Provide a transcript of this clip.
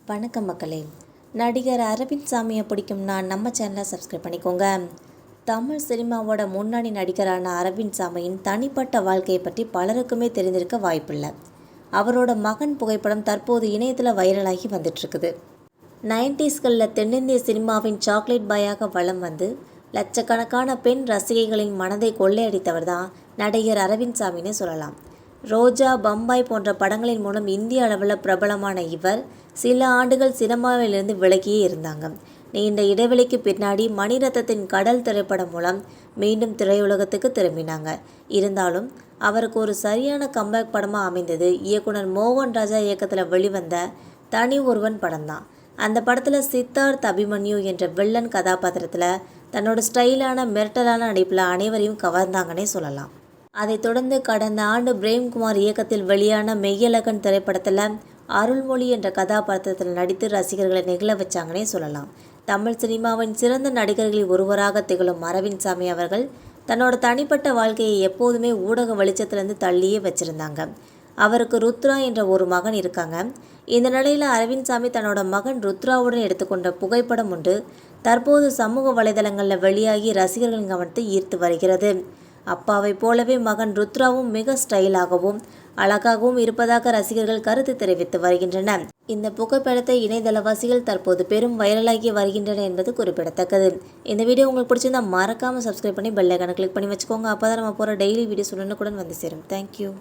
வணக்கம் மக்களே. நடிகர் அரவிந்த் சாமியை பிடிக்கும்னா நம்ம சேனலை சப்ஸ்கிரைப் பண்ணிக்கோங்க. தமிழ் சினிமாவோட முன்னணி நடிகரான அரவிந்த் சாமியின் தனிப்பட்ட வாழ்க்கையை பற்றி பலருக்குமே தெரிந்திருக்க வாய்ப்பில்லை. அவரோட மகன் புகைப்படம் தற்போது இணையத்தில் வைரலாகி வந்துட்டுருக்குது. 90ஸ்களில் தென்னிந்திய சினிமாவின் சாக்லேட் பாயாக வலம் வந்து லட்சக்கணக்கான பெண் ரசிகைகளின் மனதை கொள்ளையடித்தவர் தான் நடிகர் அரவிந்த் சாமின்னு சொல்லலாம். ரோஜா, பம்பாய் போன்ற படங்களின் மூலம் இந்திய அளவில் பிரபலமான இவர் சில ஆண்டுகள் சினிமாவிலிருந்து விலகியே இருந்தாங்க. நீண்ட இடைவெளிக்கு பின்னாடி மணிரத்னத்தின் கடல் திரைப்படம் மூலம் மீண்டும் திரையுலகத்துக்கு திரும்பினாங்க. இருந்தாலும் அவருக்கு ஒரு சரியான கம்பேக் படமாக அமைந்தது இயக்குனர் மோகன் ராஜா இயக்கத்தில் வெளிவந்த தனி ஒருவன் படம்தான். அந்த படத்தில் சித்தார்த் அபிமன்யு என்ற வில்லன் கதாபாத்திரத்தில் தன்னோட ஸ்டைலான மிரட்டலான நடிப்பில் அனைவரையும் கவர்ந்தாங்கன்னே சொல்லலாம். அதைத் தொடர்ந்து கடந்த ஆண்டு பிரேம்குமார் இயக்கத்தில் வெளியான மெய்யழகன் திரைப்படத்தில் அருள்மொழி என்ற கதாபாத்திரத்தில் நடித்து ரசிகர்களை நெகிழ வச்சாங்கன்னே சொல்லலாம். தமிழ் சினிமாவின் சிறந்த நடிகர்களில் ஒருவராக திகழும் அரவிந்த் சாமி அவர்கள் தன்னோட தனிப்பட்ட வாழ்க்கையை எப்போதுமே ஊடக வெளிச்சத்திலிருந்து தள்ளியே வச்சுருந்தாங்க. அவருக்கு ருத்ரா என்ற ஒரு மகன் இருக்காங்க. இந்த நிலையில் அரவிந்த் சாமி தன்னோட மகன் ருத்ராவுடன் எடுத்துக்கொண்ட புகைப்படம் உண்டு தற்போது சமூக வலைதளங்களில் வெளியாகி ரசிகர்களின் கவனத்தை ஈர்த்து வருகிறது. அப்பாவை போலவே மகன் ருத்ராவும் மிக ஸ்டைலாகவும் அழகாகவும் இருப்பதாக ரசிகர்கள் கருத்து தெரிவித்து வருகின்றனர். இந்த புகைப்படத்தை இணையதளவாசிகள் தற்போது பெரும் வைரலாகி வருகின்றன என்பது குறிப்பிடத்தக்கது. இந்த வீடியோ உங்களுக்கு பிடிச்சிருந்தா மறக்காமல் சப்ஸ்கிரைப் பண்ணி பெல் ஐகானை கிளிக் பண்ணி வச்சுக்கோங்க. அப்போ தான் நம்ம போகிற டெய்லி வீடியோஸ் உடனுக்குடன் வந்து சேரும். தேங்க்யூ.